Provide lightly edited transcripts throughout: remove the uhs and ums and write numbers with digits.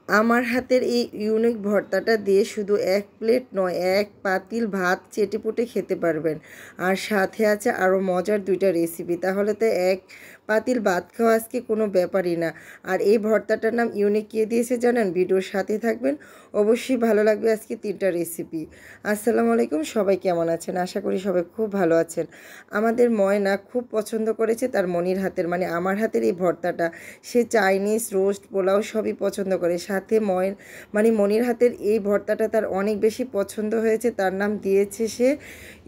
আমার হাতের এই ইউনিক ভর্তাটা দিয়ে শুধু এক প্লেট নয়, এক পাতিল ভাত চেটেপুটে খেতে পারবেন। আর সাথে আছে আরও মজার দুইটা রেসিপি, তাহলে তো এক পাতিল ভাত খাওয়া আজকে কোনো ব্যাপারই না। আর এই ভর্তাটার নাম ইউনিক কে দিয়েছে জানেন? ভিডিওর সাথে থাকবেন, অবশ্যই ভালো লাগবে আজকে তিনটা রেসিপি। আসসালামু আলাইকুম, সবাই কেমন আছেন? আশা করি সবাই খুব ভালো আছেন। আমাদের ময়না খুব পছন্দ করেছে তার মনির হাতের, মানে আমার হাতের এই ভর্তাটা। সে চাইনিজ, রোস্ট, পোলাও সবই পছন্দ করে। সাথে মনির হাতের এই ভর্তাটা তার অনেক বেশি পছন্দ হয়েছে, তার নাম দিয়েছে সে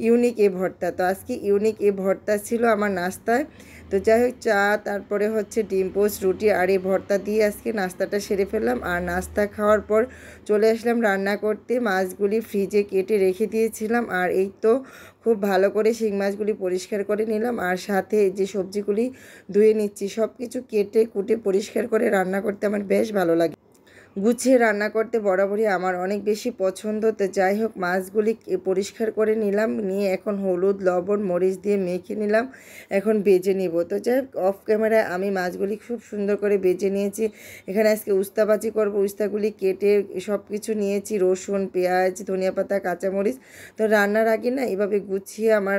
ইউনিক এ ভর্তা। তো আজকে ইউনিক এ ভর্তা ছিল আমার নাস্তায়। তো যাই হোক, চা, তারপরে হচ্ছে ডিম পোস্ট, রুটি আর এই ভর্তা দিয়ে আজকে নাস্তাটা সেরে ফেললাম। আর নাস্তা খাওয়ার পর চলে আসলাম রান্না করতে। মাছগুলি ফ্রিজে কেটে রেখে দিয়েছিলাম, আর এই তো খুব ভালো করে শিং মাছগুলি পরিষ্কার করে নিলাম। আর সাথে যে সবজিগুলি ধুয়ে নিচ্ছি, সব কিছু কেটে কুটে পরিষ্কার করে রান্না করতে আমার বেশ ভালো লাগে। গুছিয়ে রান্না করতে বরাবরই আমার অনেক বেশি পছন্দ। তো যাই হোক, মাছগুলি পরিষ্কার করে নিলাম, নিয়ে এখন হলুদ, লবণ, মরিচ দিয়ে মেখে নিলাম, এখন ভেজে নিব। তো যাই হোক, অফ ক্যামেরায় আমি মাছগুলি খুব সুন্দর করে ভেজে নিয়েছি। এখানে আজকে উস্তাবাজি করব। উস্তাগুলি কেটে সব কিছু নিয়েছি, রসুন, পেঁয়াজ, ধনিয়া পাতা, কাঁচামরিচ। তো রান্নার আগে না এভাবে গুছিয়ে আমার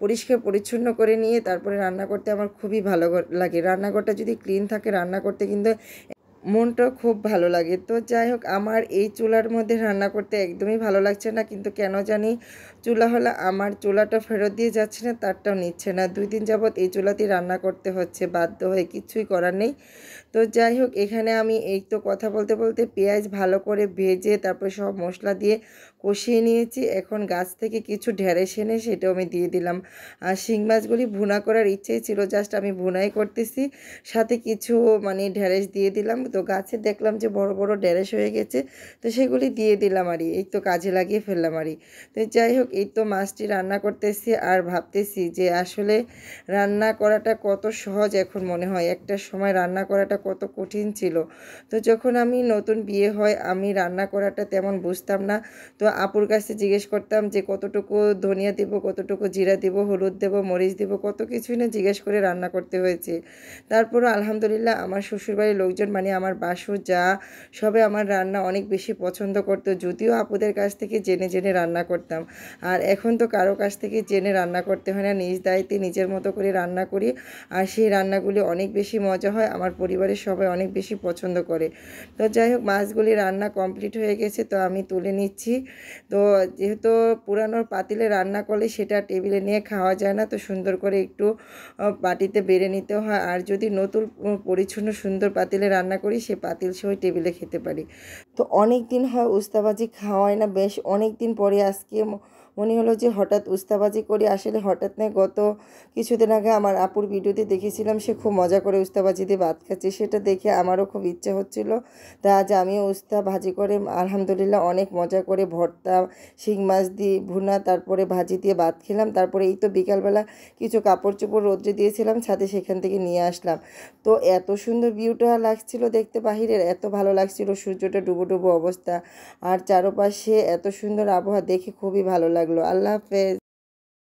পরিষ্কার পরিচ্ছন্ন করে নিয়ে তারপরে রান্না করতে আমার খুবই ভালো লাগে। রান্নাঘরটা যদি ক্লিন থাকে, রান্না করতে কিন্তু মনটা খুব ভালো লাগে। তো যাই হোক, আমার এই চুলার মধ্যে রান্না করতে একদমই ভালো লাগছে না, কিন্তু কেন জানি চুলা হলে আমার চুলাটা ফেরত দিয়ে যাচ্ছে না, তারটাও নিচ্ছে না। 2 দিন যাবৎ এই চুলাতেই রান্না করতে হচ্ছে বাধ্য হয়ে, কিছুই করার নেই। তো যাই হোক, এখানে আমি এই তো কথা বলতে বলতে পেঁয়াজ ভালো করে ভেজে তারপরে সব মশলা দিয়ে কষিয়ে নিয়েছি। এখন গাছ থেকে কিছু ঢেঁড়স এনে সেটাও আমি দিয়ে দিলাম। আর শিং মাছগুলি ভুনা করার ইচ্ছেই ছিল, জাস্ট আমি ভুনাই করতেছি, সাথে কিছু ঢেঁড়স দিয়ে দিলাম। তো গাছে দেখলাম যে বড় বড় ঢেঁড়স হয়ে গেছে, তো সেগুলি দিয়ে দিলাম। এই তো কাজে লাগিয়ে ফেললাম। তো যাই হোক, এই তো মাছটি রান্না করতেছি আর ভাবতেছি যে আসলে রান্না করাটা কত সহজ এখন মনে হয়, একটা সময় রান্না করাটা কত কঠিন ছিল। তো যখন আমি নতুন বিয়ে হয়, আমি রান্না করাটা তেমন বুঝতাম না। তো আপুর কাছে জিজ্ঞেস করতাম যে কতটুকু ধনিয়া দিব, কতটুকু জিরা দিব, হলুদ দেব, মরিচ দেব, কত কিছুই না জিজ্ঞেস করে রান্না করতে হয়েছে। তারপরও আলহামদুলিল্লাহ আমার শ্বশুরবাড়ির লোকজন, আমার বাসু, যা, সবে আমার রান্না অনেক বেশি পছন্দ করতো, যদিও আপুদের কাছ থেকে জেনে জেনে রান্না করতাম। আর এখন তো কারো কাছ থেকে জেনে রান্না করতে হয় না, নিজ দায়িত্বে নিজের মতো করে রান্না করি। আর সেই রান্নাগুলি অনেক বেশি মজা হয়, আমার পরিবারের সবাই অনেক বেশি পছন্দ করে। তো যাই হোক, মাছগুলি রান্না কমপ্লিট হয়ে গেছে, তো আমি তুলে নিচ্ছি। তো যেহেতু পুরানোর পাতিলে রান্না করলে সেটা টেবিলে নিয়ে খাওয়া যায় না, তো সুন্দর করে একটু বাটিতে বেড়ে নিতে হয়। আর যদি নতুন পরিচ্ছন্ন সুন্দর পাতিলে রান্না করি, সে পাতিল সহ টেবিলে খেতে পারি। তো অনেক দিন হয় উস্তাবাজি খাওয়াই না, বেশ অনেক দিন পরে আজকে মনে হলো যে হঠাৎ উস্তাবাজি করি। আসলে হঠাৎ নয়, গত কিছুদিন আগে আমার আপুর ভিডিওতে দেখেছিলাম সে খুব মজা করে উস্তাবাজি দিয়ে ভাত খাচ্ছে, সেটা দেখে আমারও খুব ইচ্ছে হচ্ছিল। তা আজ আমিও উস্তা ভাজি করে আলহামদুলিল্লাহ অনেক মজা করে ভর্তা, শিং মাছ দিয়ে ভুনা, তারপরে ভাজি দিয়ে ভাত খেলাম। তারপরে এই তো বিকালবেলা কিছু কাপড় চোপড় রোদ্রে দিয়েছিলাম ছাদে, সেখান থেকে নিয়ে আসলাম। তো এত সুন্দর ভিউটা লাগছিল দেখতে, বাহিরের এত ভালো লাগছিল, সূর্যটা ডুবো ডুবো অবস্থা, আর চারপাশে এত সুন্দর আবহাওয়া দেখে খুবই ভালো লাগলো। আল্লাহ হাফেজ।